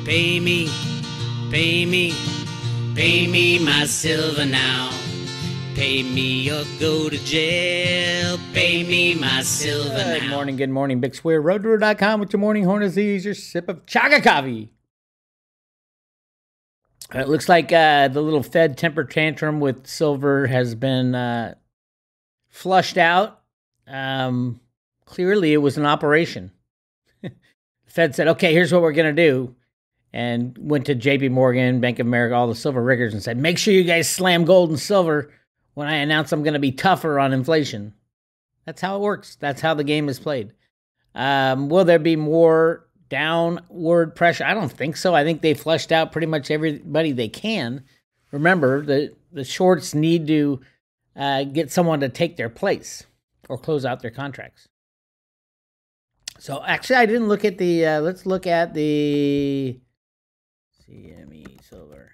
Pay me, pay me, pay me my silver now. Pay me or go to jail. Pay me my silver now. Good morning. Bix Weir, roadtour.com with your morning horn disease, your sip of chaga coffee. It looks like the little Fed temper tantrum with silver has been flushed out. Clearly, it was an operation. The Fed said, okay, here's what we're going to do. And went to JP Morgan, Bank of America, all the silver riggers and said, make sure you guys slam gold and silver when I announce I'm going to be tougher on inflation. That's how it works. That's how the game is played. Will there be more downward pressure? I don't think so. I think they flushed out pretty much everybody they can. Remember, the shorts need to get someone to take their place or close out their contracts. So actually, I didn't look at the, let's look at the CME silver.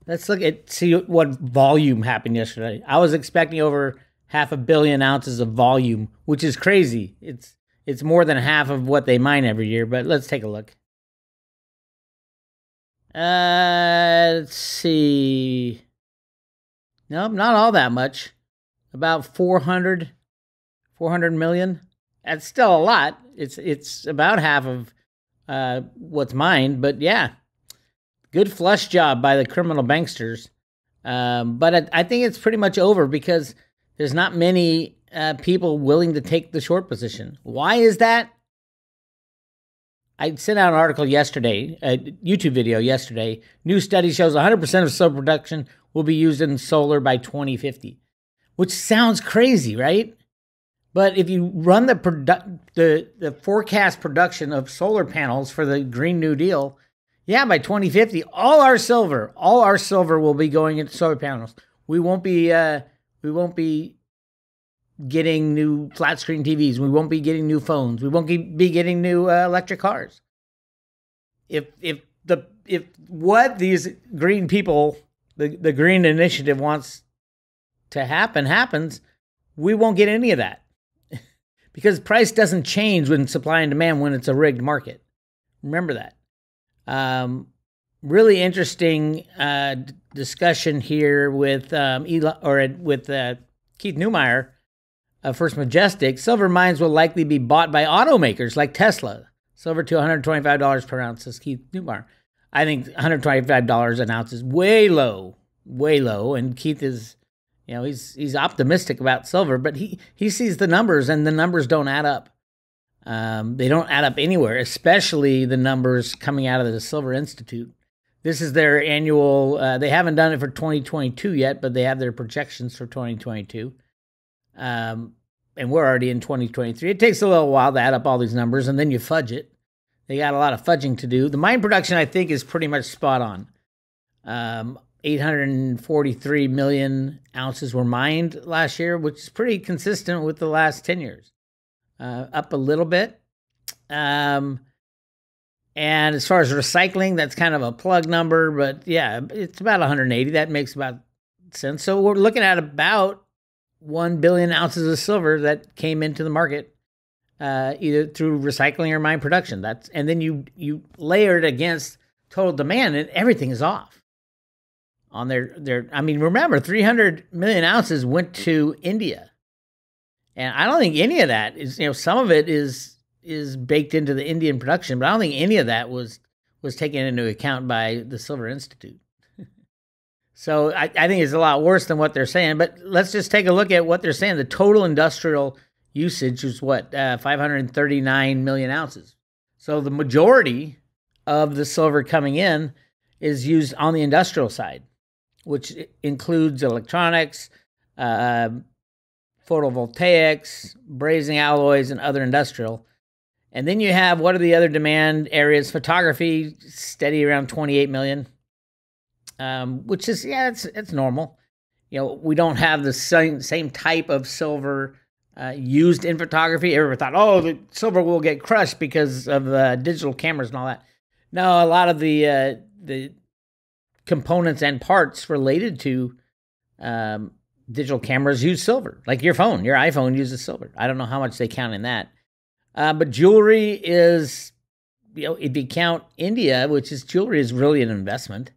Let's see what volume happened yesterday. I was expecting over 500 million ounces of volume, which is crazy. It's more than half of what they mine every year, but let's take a look. Let's see. Nope, not all that much. About 400 million. That's still a lot. It's about half of what's mined, but yeah. Good flush job by the criminal banksters. But I think it's pretty much over because there's not many people willing to take the short position. Why is that? I sent out an article yesterday, a YouTube video yesterday. New study shows 100% of solar production will be used in solar by 2050, which sounds crazy, right? But if you run the forecast production of solar panels for the Green New Deal, yeah, by 2050, all our silver will be going into solar panels. We won't be getting new flat screen TVs. We won't be getting new phones. We won't be getting new electric cars. If what these green people, the Green Initiative wants to happens, we won't get any of that. Because price doesn't change with supply and demand when it's a rigged market. Remember that. Really interesting discussion here with Keith Neumeier of First Majestic. Silver mines will likely be bought by automakers like Tesla. Silver to $125 per ounce, says Keith Neumeier. I think $125 an ounce is way low. And Keith is, he's optimistic about silver, but he sees the numbers, and the numbers don't add up. They don't add up anywhere, especially the numbers coming out of the Silver Institute. This is their annual, they haven't done it for 2022 yet, but they have their projections for 2022. And we're already in 2023. It takes a little while to add up all these numbers, and then you fudge it. They got a lot of fudging to do. The mine production, I think, is pretty much spot on. 843 million ounces were mined last year, which is pretty consistent with the last 10 years. Up a little bit. And as far as recycling, that's kind of a plug number, but yeah, it's about 180. That makes about sense. So we're looking at about 1 billion ounces of silver that came into the market, either through recycling or mine production. And then you layer it against total demand, and everything is off. On remember, 300 million ounces went to India. And I don't think any of that is, some of it is baked into the Indian production, but I don't think any of that was taken into account by the Silver Institute. So I think it's a lot worse than what they're saying, but let's just take a look at what they're saying. The total industrial usage is 539 million ounces. So the majority of the silver coming in is used on the industrial side, which includes electronics, photovoltaics, brazing alloys, and other industrial. And then you have, what are the other demand areas? Photography, steady around 28 million, which is, it's normal. We don't have the same type of silver used in photography. Everyone thought, the silver will get crushed because of digital cameras and all that. No, a lot of the components and parts related to digital cameras use silver, like your iPhone uses silver. I don't know how much they count in that. But jewelry is if you count India, which is jewelry, is really an investment.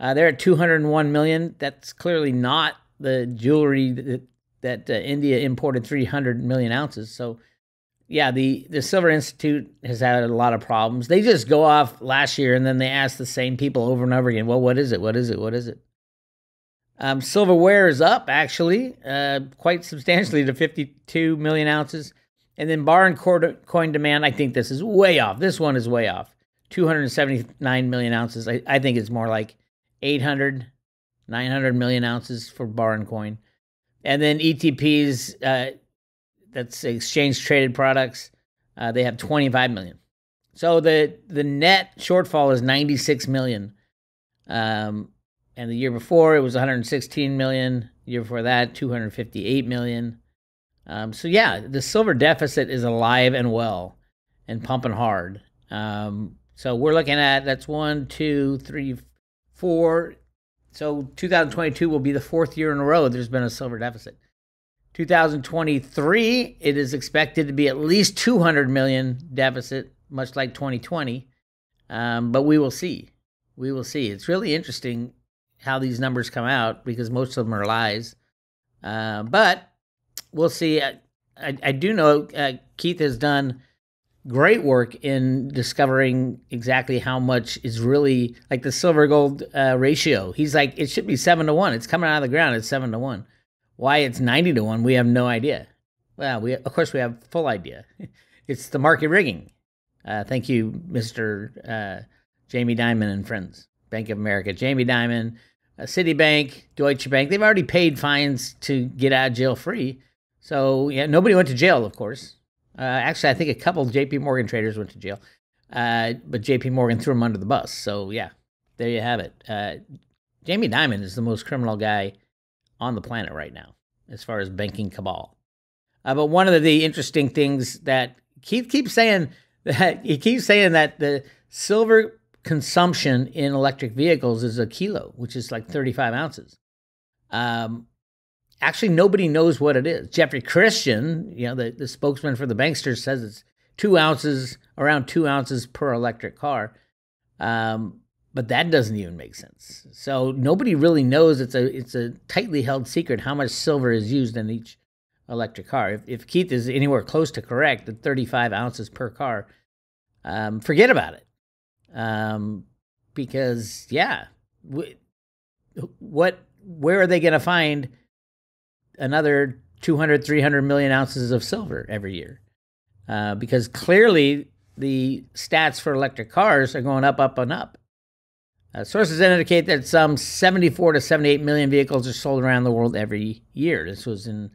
They're at 201 million. That's clearly not the jewelry that India imported 300 million ounces. So, yeah, the Silver Institute has had a lot of problems. They just go off last year and then they ask the same people over and over again, well, what is it? What is it? What is it? Silverware is up, actually, quite substantially to 52 million ounces. And then bar and coin demand, I think this is way off. This one is way off. 279 million ounces. I think it's more like 800, 900 million ounces for bar and coin. And then ETPs, that's exchange traded products, they have 25 million. So the net shortfall is 96 million. And the year before it was 116 million. The year before that, 258 million. So yeah, the silver deficit is alive and well and pumping hard. So we're looking at, that's 1, 2, 3, 4. So 2022 will be the fourth year in a row there's been a silver deficit. 2023, it is expected to be at least 200 million deficit, much like 2020. But we will see. We will see. It's really interesting how these numbers come out because most of them are lies. But we'll see. I do know Keith has done great work in discovering exactly how much is really like the silver gold ratio. He's like, it should be 7-1. It's coming out of the ground. It's 7-1. Why it's 90-1, we have no idea. Well, of course we have full idea. It's the market rigging. Thank you, Mr. Jamie Dimon and friends. Bank of America, Jamie Dimon, Citibank, Deutsche Bank. They've already paid fines to get out of jail free. So yeah, nobody went to jail, of course. Actually, I think a couple of JP Morgan traders went to jail. But JP Morgan threw them under the bus. So yeah, there you have it. Jamie Dimon is the most criminal guy on the planet right now, as far as banking cabal. But one of the interesting things that Keith keeps saying, that the silver consumption in electric vehicles is a kilo, which is like 35 ounces. Actually, nobody knows what it is. Jeffrey Christian, the spokesman for the banksters, says it's 2 ounces, around 2 ounces per electric car. But that doesn't even make sense. So nobody really knows. It's a tightly held secret how much silver is used in each electric car. If Keith is anywhere close to correct, the 35 ounces per car, forget about it. Because yeah, where are they going to find another 200, 300 million ounces of silver every year? Because clearly the stats for electric cars are going up, up, and up. Sources indicate that some 74 to 78 million vehicles are sold around the world every year. This was in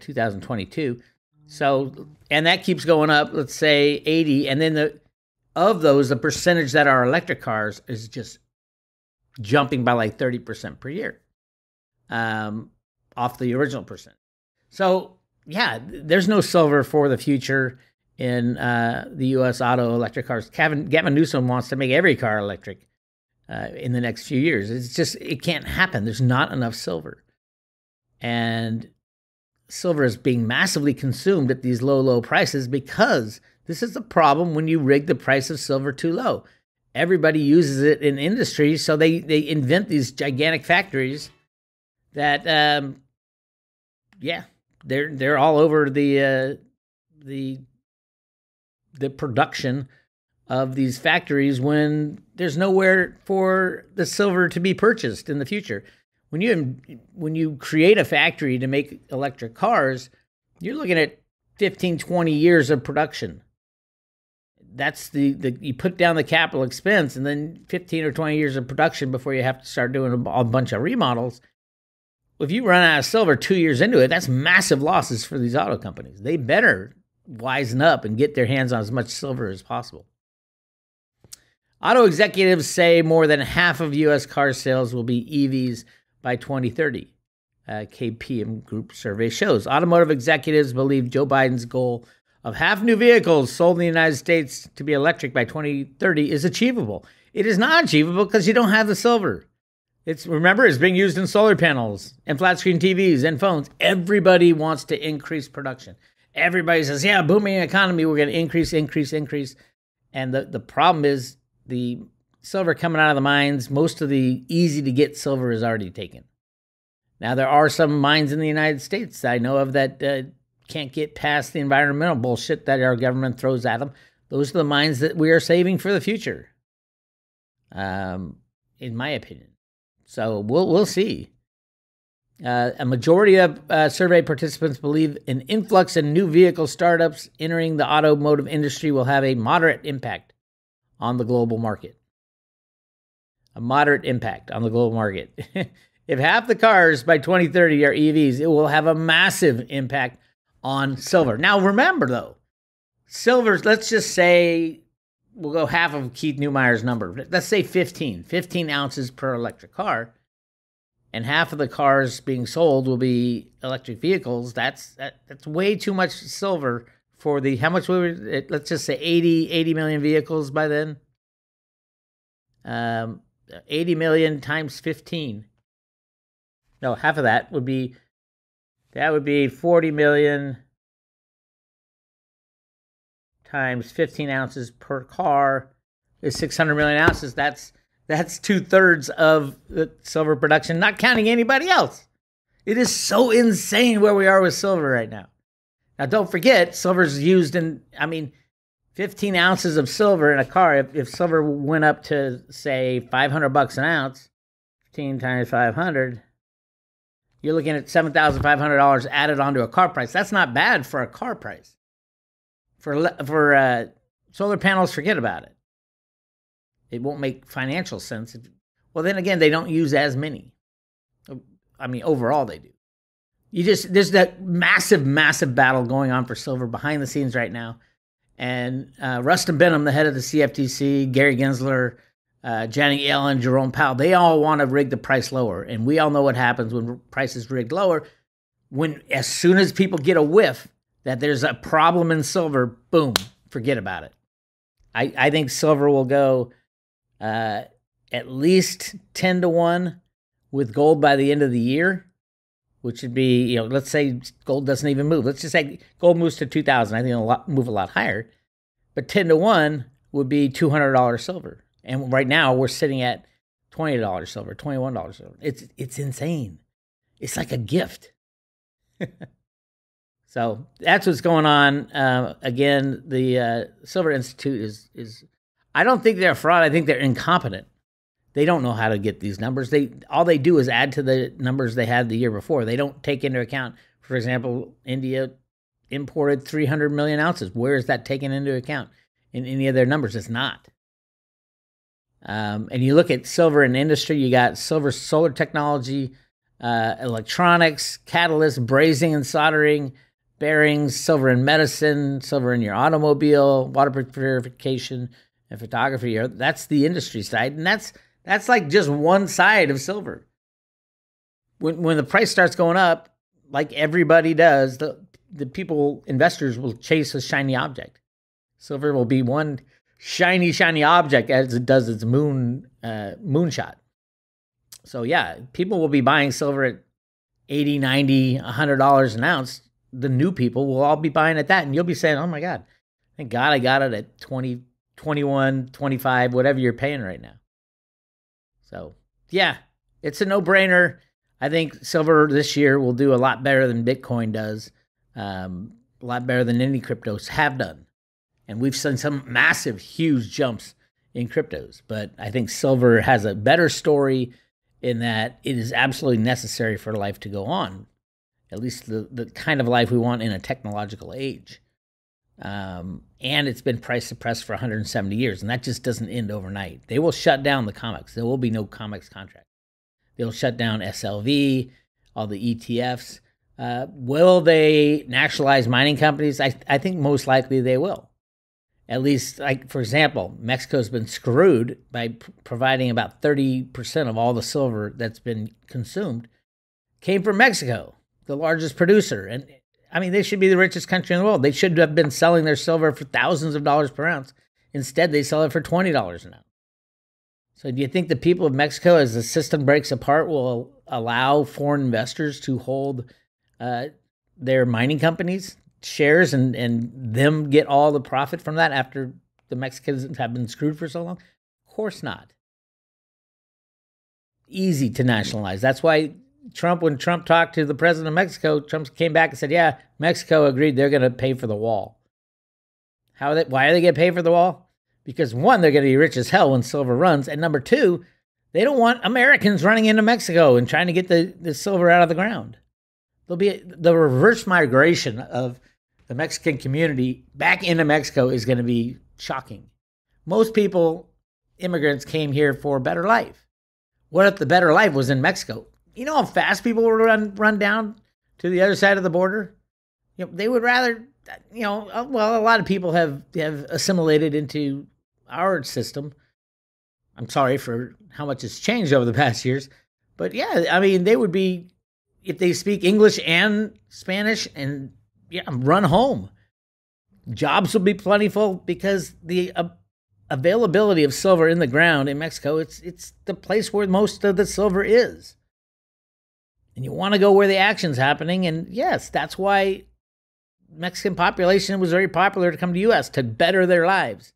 2022. So, and that keeps going up, let's say 80. And then of those, the percentage that are electric cars is just jumping by like 30% per year off the original percent. So, yeah, there's no silver for the future in the U.S. auto electric cars. Gavin Newsom wants to make every car electric in the next few years. It's just, it can't happen. There's not enough silver. And silver is being massively consumed at these low prices because this is the problem when you rig the price of silver too low. Everybody uses it in industry, so they invent these gigantic factories that, they're all over the production of these factories when there's nowhere for the silver to be purchased in the future. When you create a factory to make electric cars, you're looking at 15, 20 years of production. That's you put down the capital expense and then 15 or 20 years of production before you have to start doing a bunch of remodels. If you run out of silver 2 years into it, that's massive losses for these auto companies. They better wisen up and get their hands on as much silver as possible. Auto executives say more than half of U.S. car sales will be EVs by 2030. KPM Group survey shows. Automotive executives believe Joe Biden's goal of half new vehicles sold in the United States to be electric by 2030 is achievable. It is not achievable because you don't have the silver. Remember, it's being used in solar panels and flat screen TVs and phones. Everybody wants to increase production. Everybody says, yeah, booming economy, we're going to increase. And the problem is the silver coming out of the mines, most of the easy to get silver is already taken. Now, there are some mines in the United States that I know of that can't get past the environmental bullshit that our government throws at them. Those are the mines that we are saving for the future, in my opinion. So we'll see. A majority of survey participants believe an influx in new vehicle startups entering the automotive industry will have a moderate impact on the global market. A moderate impact on the global market. If half the cars by 2030 are EVs, it will have a massive impact on silver. Now, remember, though, silver, let's just say we'll go half of Keith Neumeier's number. Let's say 15 ounces per electric car. And half of the cars being sold will be electric vehicles. That's way too much silver for the, how much we were, let's just say 80 million vehicles by then. 80 million times 15. No, half of that would be 40 million times 15 ounces per car is 600 million ounces. That's 2/3 of the silver production, not counting anybody else. It is so insane where we are with silver right now. Now, don't forget, silver's used in, 15 ounces of silver in a car. If silver went up to, say, $500 an ounce, 15 times 500, you're looking at $7,500 added onto a car price. That's not bad for a car price. For solar panels, forget about it. It won't make financial sense. Well, then again, they don't use as many. Overall they do. There's that massive battle going on for silver behind the scenes right now. And Rustin Benham, the head of the CFTC, Gary Gensler, Janet Yellen, Jerome Powell, they all want to rig the price lower. And we all know what happens when price is rigged lower. As soon as people get a whiff that there's a problem in silver, boom, forget about it. I think silver will go at least 10-1 with gold by the end of the year, which would be, let's say gold doesn't even move. Let's just say gold moves to 2,000. I think it'll move a lot higher. But 10-1 would be $200 silver. And right now we're sitting at $20 silver, $21 silver. It's insane. It's like a gift. So that's what's going on. Again, the Silver Institute is I don't think they're a fraud. I think they're incompetent. They don't know how to get these numbers. All they do is add to the numbers they had the year before. They don't take into account, for example, India imported 300 million ounces. Where is that taken into account in any of their numbers? It's not. And you look at silver in industry, you got silver solar technology, electronics, catalysts, brazing and soldering, bearings, silver in medicine, silver in your automobile, water purification, and photography. That's the industry side, and that's like just one side of silver. When the price starts going up, like everybody does, the people, investors will chase a shiny object. Silver will be one shiny object as it does its moonshot. So yeah, people will be buying silver at $80, $90, $100 an ounce. The new people will all be buying at that, and you'll be saying, oh my God, thank God I got it at 20, 21, 25, whatever you're paying right now. So yeah, it's a no-brainer. I think silver this year will do a lot better than Bitcoin does, a lot better than any cryptos have done. And we've seen some massive, huge jumps in cryptos. But I think silver has a better story in that it is absolutely necessary for life to go on, at least the kind of life we want in a technological age. And it's been price suppressed for 170 years, and that just doesn't end overnight. They will shut down the comics. There will be no comics contract. They'll shut down SLV, all the ETFs. Will they nationalize mining companies? I think most likely they will. At least, like, for example, Mexico's been screwed by providing about 30% of all the silver that's been consumed came from Mexico, the largest producer. And they should be the richest country in the world. They should have been selling their silver for thousands of dollars per ounce. Instead, they sell it for $20 an ounce. So do you think the people of Mexico, as the system breaks apart, will allow foreign investors to hold their mining companies shares and them get all the profit from that after the Mexicans have been screwed for so long? Of course not. Easy to nationalize. That's why when Trump talked to the president of Mexico, Trump came back and said, yeah, Mexico agreed they're going to pay for the wall. Why are they going to pay for the wall? Because one, they're going to be rich as hell when silver runs. And number two, they don't want Americans running into Mexico and trying to get the silver out of the ground. There'll be the reverse migration of the Mexican community back into Mexico is going to be shocking. Most people, immigrants, came here for a better life. What if the better life was in Mexico? You know how fast people would run down to the other side of the border? They would rather, a lot of people have assimilated into our system. I'm sorry for how much it's changed over the past years. But yeah, I mean, they would be, if they speak English and Spanish, and run home. Jobs will be plentiful because the availability of silver in the ground in Mexico, it's the place where most of the silver is. And you want to go where the action's happening. And yes, that's why Mexican population was very popular to come to the U.S. to better their lives.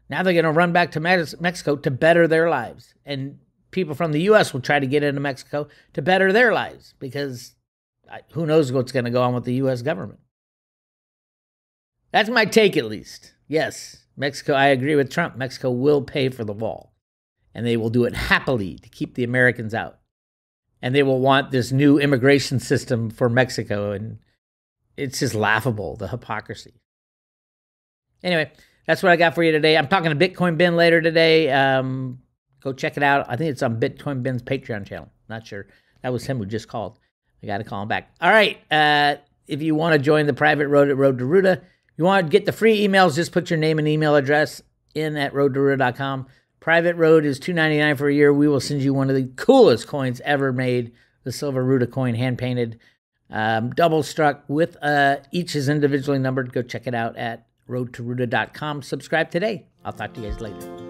Now they're going to run back to Mexico to better their lives. And people from the U.S. will try to get into Mexico to better their lives because who knows what's going to go on with the U.S. government. That's my take, at least. Yes, Mexico, I agree with Trump. Mexico will pay for the wall. And they will do it happily to keep the Americans out. And they will want this new immigration system for Mexico. And it's just laughable, the hypocrisy. Anyway, that's what I got for you today. I'm talking to Bitcoin Ben later today. Go check it out. I think it's on Bitcoin Ben's Patreon channel. Not sure. That was him who just called. I got to call him back. All right. If you want to join the private road at Road to Ruta, you want to get the free emails, just put your name and email address in at roadtoruta.com. Private road is $2.99 for a year. We will send you one of the coolest coins ever made, the Silver Ruta coin, hand-painted, double struck with each is individually numbered. Go check it out at roadtoruta.com. Subscribe today. I'll talk to you guys later.